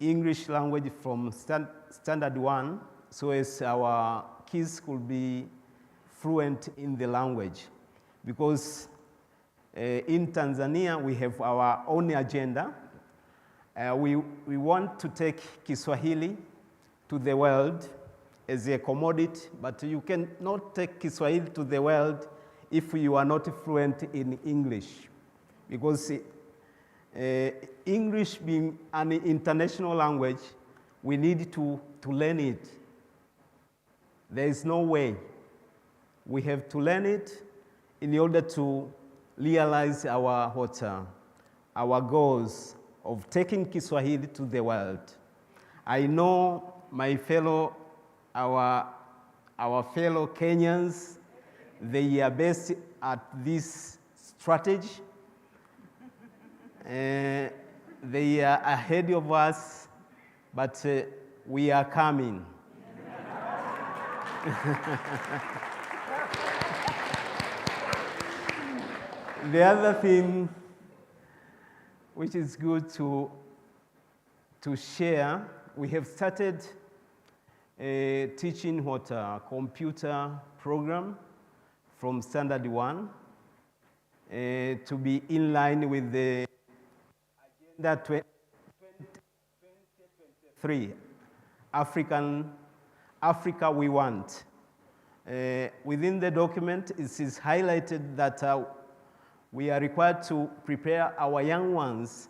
English language from standard 1, so as our kids could be fluent in the language. Because in Tanzania, we have our own agenda. We want to take Kiswahili to the world as a commodity, but you cannot take Kiswahili to the world if you are not fluent in English. Because English being an international language, we need to learn it. There is no way. We have to learn it in order to realize our goals of taking Kiswahili to the world. I know my fellow, our fellow Kenyans, they are best at this strategy. They are ahead of us, but we are coming. The other thing which is good to share, we have started teaching a computer program from standard 1 to be in line with the Agenda 2023, Africa we want. Within the document, it is highlighted that we are required to prepare our young ones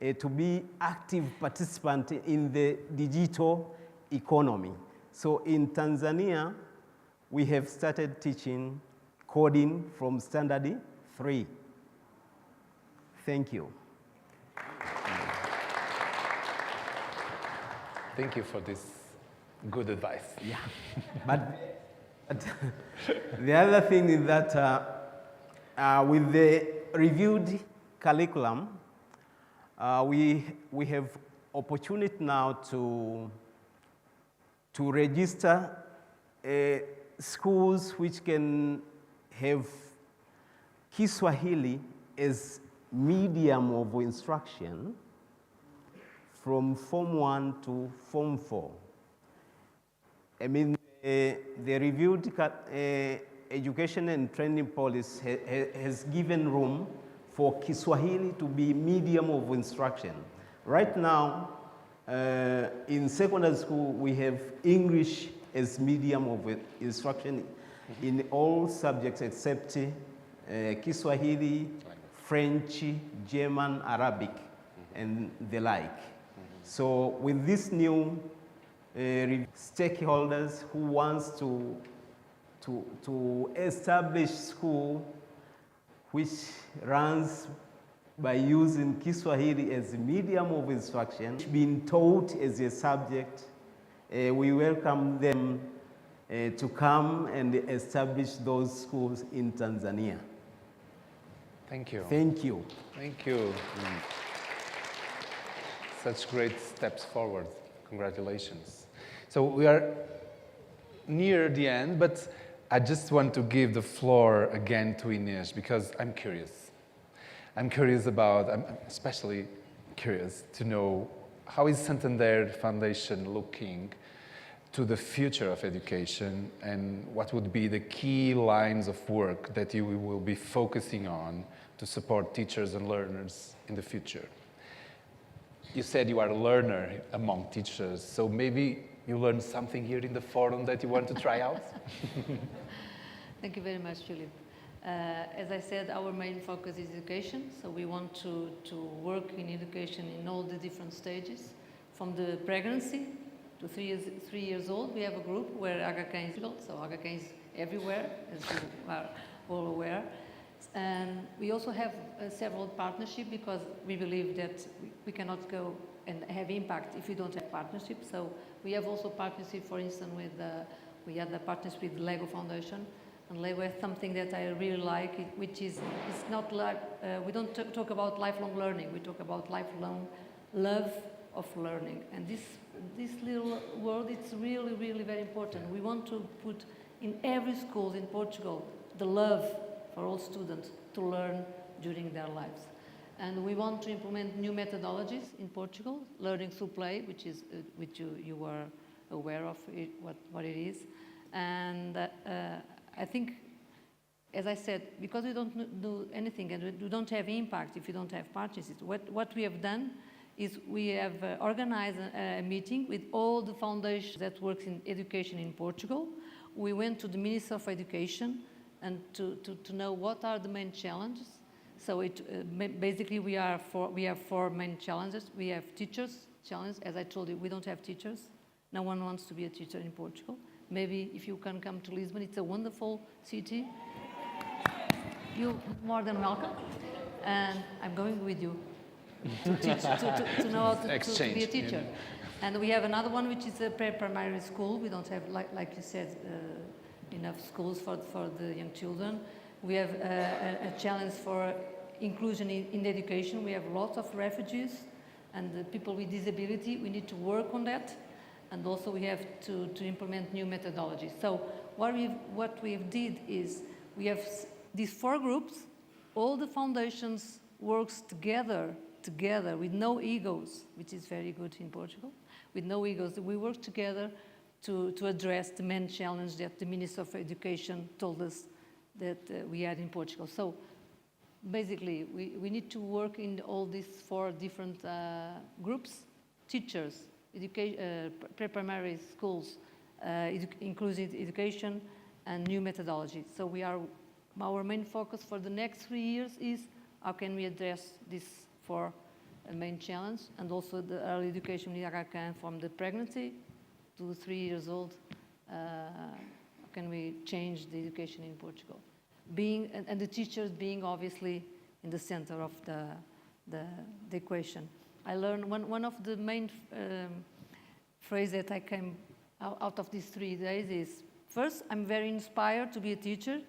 to be active participants in the digital economy. So in Tanzania, we have started teaching coding from standard 3. Thank you. Thank you for this good advice. Yeah, but the other thing is that with the reviewed curriculum, we have opportunity now to register schools which can have Kiswahili as medium of instruction from Form 1 to Form 4. I mean, the reviewed education and training policy has given room for Kiswahili to be medium of instruction. Right now, in secondary school, we have English as medium of instruction in all subjects except Kiswahili, French, German, Arabic, and the like. So with this new stakeholders who wants to establish school which runs by using Kiswahili as a medium of instruction, being taught as a subject, we welcome them to come and establish those schools in Tanzania. Thank you. Thank you. Thank you. Such great steps forward. Congratulations. So we are near the end, but I just want to give the floor again to Inês because I'm curious. I'm especially curious to know how is Santander Foundation looking to the future of education and what would be the key lines of work that you will be focusing on to support teachers and learners in the future. You said you are a learner among teachers, so maybe you learned something here in the forum that you want to try out? Thank you very much, Philip. As I said, our main focus is education, so we want to work in education in all the different stages. From the pregnancy to 3 years old, we have a group where HK is built, so HK is everywhere, as you are all aware. And we also have several partnerships because we believe that we cannot go and have impact if we don't have partnerships. So we have also partnership, for instance, we had a partnership with Lego Foundation. And Lego has something that I really like, which is, it's not like, we don't talk about lifelong learning, we talk about lifelong love of learning. And this little word, it's really, really very important. We want to put in every school in Portugal the love for all students to learn during their lives. And we want to implement new methodologies in Portugal, learning through play, which you are aware of what it is. And I think, as I said, because we don't do anything and we don't have impact if you don't have partnerships, what we have done is we have organized a meeting with all the foundations that work in education in Portugal. We went to the Minister of Education and to know what are the main challenges. So basically we have four main challenges. We have teachers challenge. As I told you, we don't have teachers. No one wants to be a teacher in Portugal. Maybe if you can come to Lisbon, it's a wonderful city. You're more than welcome. And I'm going with you to teach, to know how to be a teacher. Yeah. And we have another one, which is a pre-primary school. We don't have, like you said, enough schools for the young children. We have a challenge for inclusion in education. We have lots of refugees and people with disability. We need to work on that. And also we have to implement new methodologies. So what we did is we have these four groups. All the foundations works together with no egos, which is very good in Portugal. With no egos, we work together to address the main challenge that the Minister of Education told us that we had in Portugal. So basically, we need to work in all these four different groups: teachers, pre-primary schools, inclusive education, and new methodology. So our main focus for the next 3 years is how can we address these four main challenge, and also the early education in Aga Khan from the pregnancy to 3 years old. How can we change the education in Portugal? And the teachers being obviously in the center of the equation. I learned one of the main phrases that I came out of these 3 days is, first, I'm very inspired to be a teacher,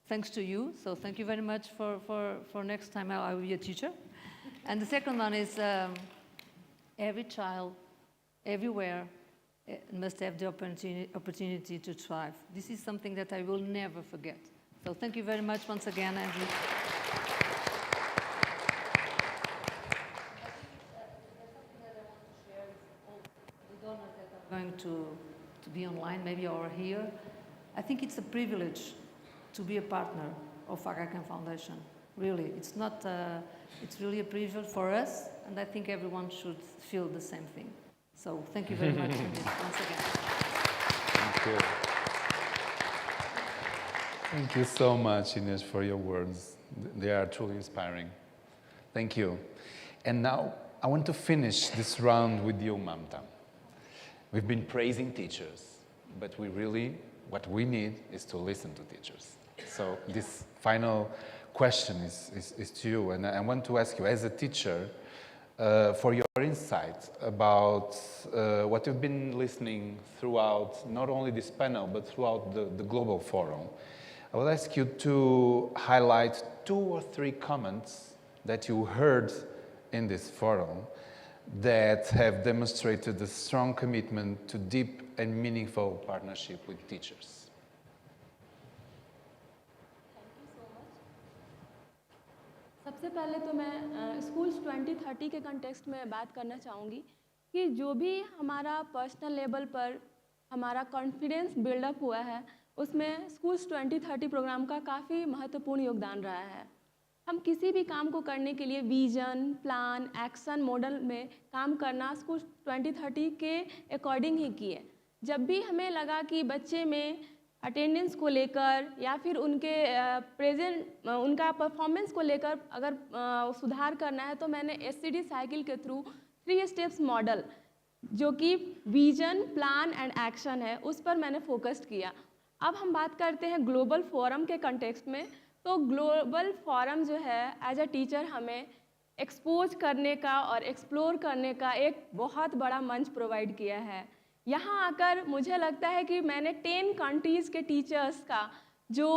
thanks to you. So thank you very much for next time I will be a teacher. And the second one is every child, everywhere, must have the opportunity to thrive. This is something that I will never forget. So thank you very much once again, Andrew. Going to be online, maybe or here. I think it's a privilege to be a partner of Aga Khan Foundation. Really, it's not. It's really a privilege for us, and I think everyone should feel the same thing. So thank you very much once again. Thank you. Thank you so much, Ines, for your words. They are truly inspiring. Thank you. And now I want to finish this round with you, Mamta. We've been praising teachers, but what we need is to listen to teachers. So this final question is to you, and I want to ask you, as a teacher, for your insight about what you've been listening throughout, not only this panel, but throughout the global forum. I will ask you to highlight 2 or 3 comments that you heard in this forum that have demonstrated a strong commitment to deep and meaningful partnership with teachers. सबसे पहले तो मैं schools 2030 के context में बात करना चाहूँगी कि जो भी हमारा पर्सनल लेवल पर हमारा कॉन्फिडेंस बिल्डअप हुआ है, उसमें स्कूल्स 2030 प्रोग्राम का काफ़ी महत्वपूर्ण योगदान रहा है। हम किसी भी काम को करने के लिए विजन, प्लान, एक्शन मॉडल में काम करना स्कूल्स 2030 के अकॉर्डिंग ही किए। जब भी हमें लगा कि बच्चे में अटेंडेंस को लेकर या फिर उनके उनका परफॉर्मेंस को लेकर अगर सुधार करना है, तो मैंने एससीडी साइकिल के थ्रू 3 स्टेप्स मॉडल, जो कि विजन, प्लान एंड एक्शन है, उस पर मैंने फोकस्ड किया। अब हम बात करते हैं ग्लोबल फोरम के कंटेक्स्ट में। तो ग्लोबल फोरम जो है एज अ टीचर हमें एक्सपोज करने का और एक्सप्लोर करने का एक बहुत बड़ा मंच प्रोवाइड किया है। यहाँ आकर मुझे लगता है कि मैंने 10 कंट्रीज़ के टीचर्स का जो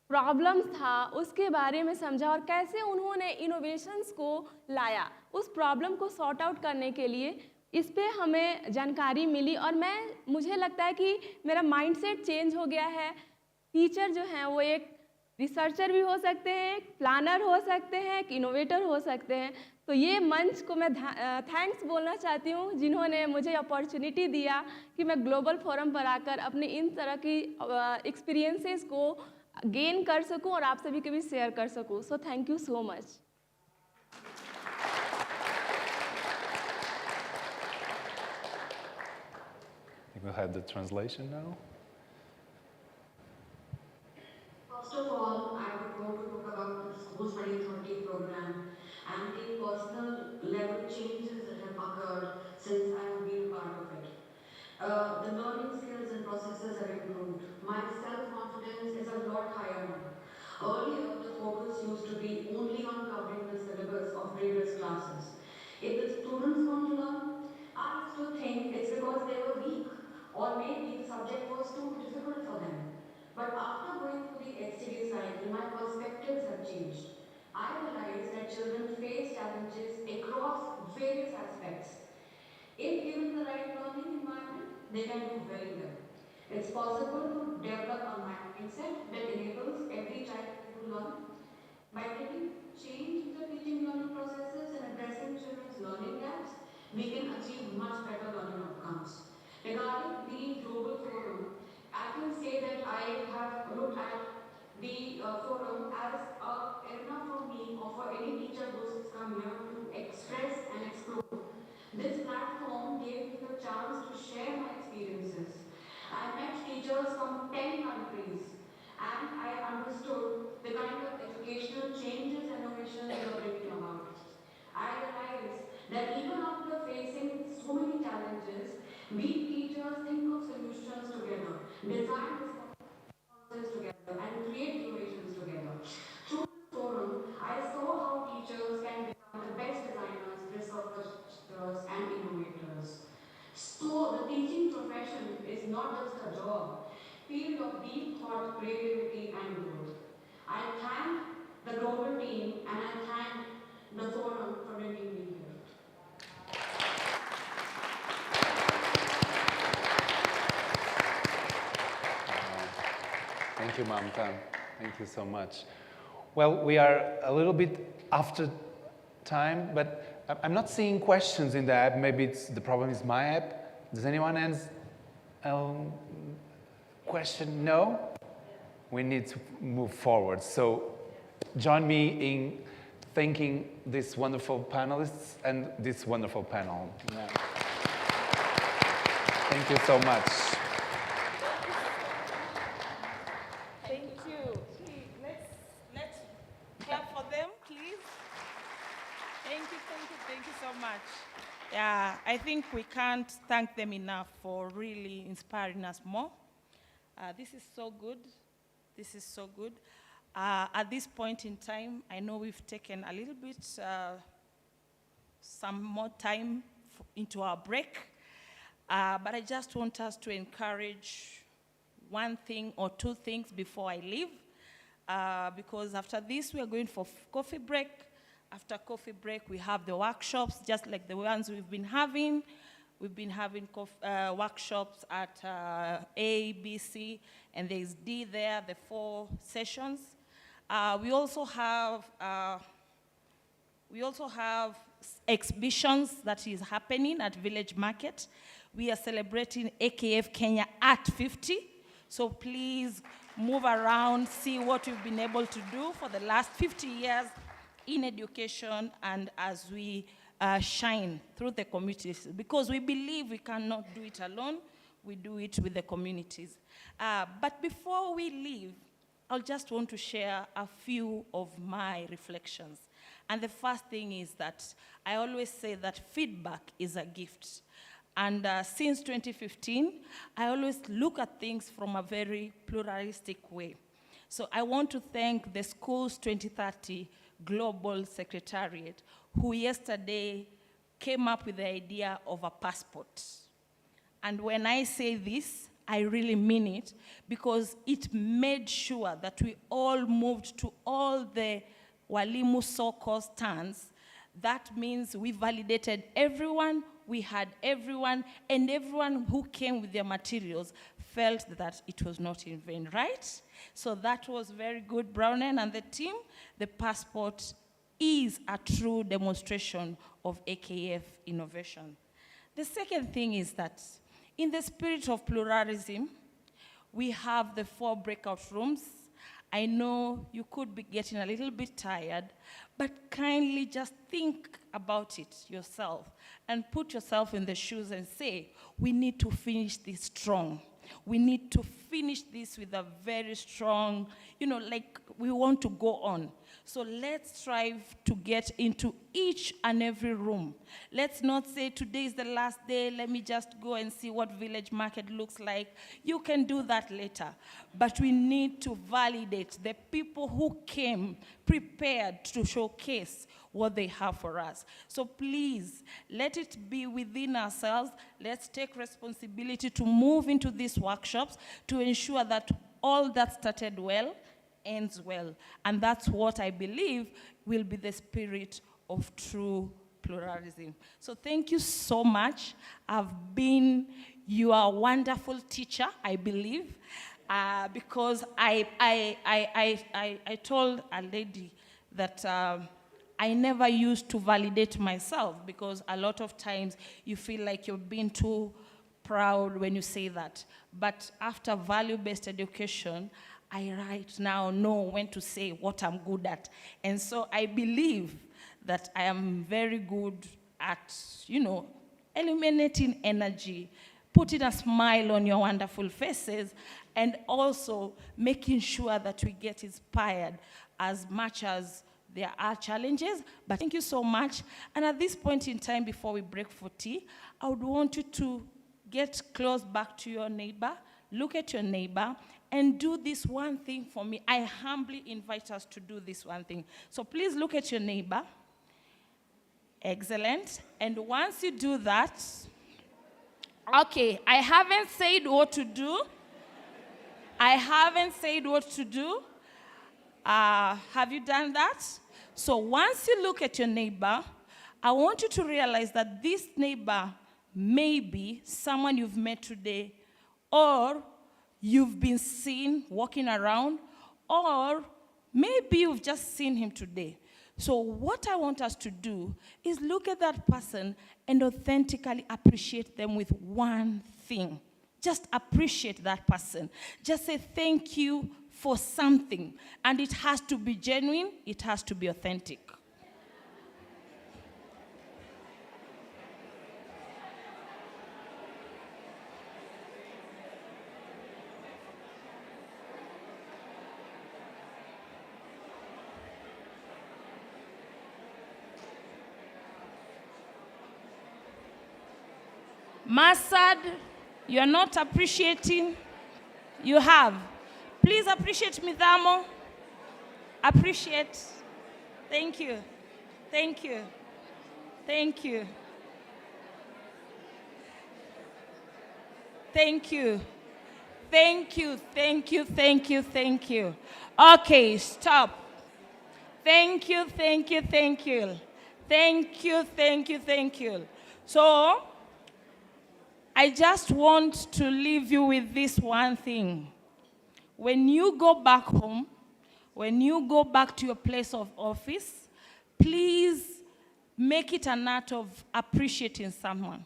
प्रॉब्लम्स था उसके बारे में समझा और कैसे उन्होंने इनोवेशंस को लाया उस प्रॉब्लम को सॉर्ट आउट करने के लिए। इस पे हमें जानकारी मिली और मुझे लगता है कि मेरा माइंडसेट चेंज हो गया है। टीचर जो हैं वो एक रिसर्चर भी हो सकते हैं, एक प्लानर हो सकते हैं, एक इनोवेटर हो सकते हैं। तो ये मंच को मैं थैंक्स बोलना चाहती हूँ जिन्होंने मुझे अपॉर्चुनिटी दिया कि मैं ग्लोबल फोरम पर आकर अपने इन तरह की एक्सपीरियंसेस को गेन कर सकूं और आप सभी के भी शेयर कर सकूं। So thank you so much. I think we'll have the translation now. First of all, I would want to talk about the Schools 2030 program and the personal level changes that have occurred since I have been a part of it. The learning skills and processes have improved. My self-confidence is a lot higher now. Earlier, the focus used to be only on covering the syllabus of previous classes. If the students want to learn, I used to think it's because they were weak, or maybe the subject was too difficult for them. But after going through the HCD cycle, my perspectives have changed. I realize that children face challenges across various aspects. If given the right learning environment, they can do very well. It's possible to develop a mindset that enables every child to learn. By bringing change in the teaching learning processes and addressing children's learning gaps, we can achieve much better learning outcomes. Regarding the global forum, I can say that I have looked at the forum as an arena for me or for any teacher who's come here to express and explore. This platform gave me the chance to share my experiences. I met teachers from 10 countries and I understood the kind of educational changes and innovations they are bringing about. I realized that even after facing so many challenges, we teachers think of solutions together, design responses together, and create innovations together. Through this forum, I saw how teachers can become the best designers, researchers, and innovators. So the teaching profession is not just a job, field of deep thought, creativity, and growth. I thank the global team and I thank the forum for bringing me here. Thank you, Mamta. Thank you so much. Well, we are a little bit after time, but I'm not seeing questions in the app. Maybe the problem is my app. Does anyone else question? No? We need to move forward. So join me in thanking these wonderful panelists and this wonderful panel. Yeah. Thank you so much. Thank you. Let's clap for them, please. Thank you so much. Yeah, I think we can't thank them enough for really inspiring us more. This is so good. This is so good. At this point in time, I know we've taken a little bit, some more time into our break, but I just want us to encourage one thing or two things before I leave, because after this, we are going for coffee break. After coffee break, we have the workshops, just like the ones we've been having. We've been having workshops at A, B, C, and there's D there, the 4 sessions. We also have exhibitions that is happening at Village Market. We are celebrating AKF Kenya at 50. So please move around, see what we've been able to do for the last 50 years in education and as we shine through the communities, because we believe we cannot do it alone, we do it with the communities. But before we leave, I just want to share a few of my reflections. And the first thing is that I always say that feedback is a gift. And since 2015, I always look at things from a very pluralistic way. So I want to thank the Schools 2030 Global Secretariat, who yesterday came up with the idea of a passport. And when I say this, I really mean it, because it made sure that we all moved to all the Walimu so-called stands That means we validated everyone, we had everyone, and everyone who came with their materials felt that it was not in vain, right? So that was very good, Brownen and the team. The passport is a true demonstration of AKF innovation. The second thing is that in the spirit of pluralism, we have the 4 breakout rooms. I know you could be getting a little bit tired, but kindly just think about it yourself and put yourself in the shoes and say, we need to finish this strong. We need to finish this with a very strong, like we want to go on. So let's strive to get into each and every room. Let's not say today is the last day, let me just go and see what village market looks like. You can do that later. But we need to validate the people who came prepared to showcase what they have for us. So please, let it be within ourselves. Let's take responsibility to move into these workshops to ensure that all that started well ends well. And that's what I believe will be the spirit of true pluralism. So thank you so much. I've been your wonderful teacher, I believe, because I told a lady that I never used to validate myself, because a lot of times you feel like you're being too proud when you say that. But after value-based education, I right now know when to say what I'm good at. And so I believe that I am very good at, eliminating energy, putting a smile on your wonderful faces, and also making sure that we get inspired as much as there are challenges. But thank you so much. And at this point in time, before we break for tea, I would want you to get close back to your neighbor, look at your neighbor, and do this one thing for me. I humbly invite us to do this one thing. So please look at your neighbor. Excellent. And once you do that, okay, I haven't said what to do. Have you done that? So once you look at your neighbor, I want you to realize that this neighbor may be someone you've met today, or you've been seen walking around, or maybe you've just seen him today. So what I want us to do is look at that person and authentically appreciate them with one thing. Just appreciate that person. Just say thank you for something. And it has to be genuine, it has to be authentic. Masad, you're not appreciating. You have. Please appreciate Midamo. Appreciate. Thank you. Thank you. Thank you. Thank you. Thank you. Thank you. Thank you. Thank you. Okay, stop. Thank you. Thank you. Thank you. Thank you. Thank you. Thank you. So, I just want to leave you with this one thing. When you go back home, when you go back to your place of office, please make it an art of appreciating someone.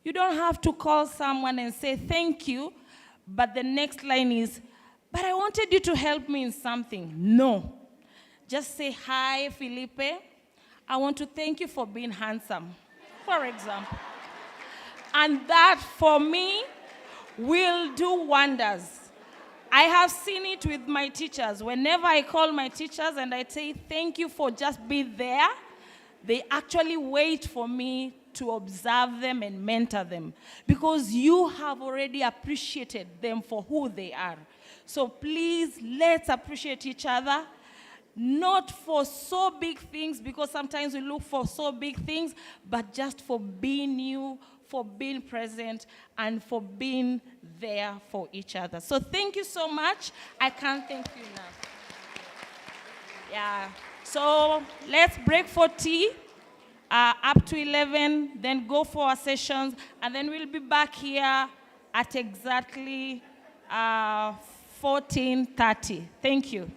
You don't have to call someone and say thank you, but the next line is, but I wanted you to help me in something. No. Just say, hi, Felipe. I want to thank you for being handsome, for example. And that, for me, will do wonders. I have seen it with my teachers. Whenever I call my teachers and I say, thank you for just being there, they actually wait for me to observe them and mentor them, because you have already appreciated them for who they are. So please, let's appreciate each other. Not for so big things, because sometimes we look for so big things, but just for being you, for being present, and for being there for each other. So thank you so much. I can't thank you enough. Yeah. So let's break for tea. up to 11, then go for our sessions, and then we'll be back here at exactly 14:30. Thank you.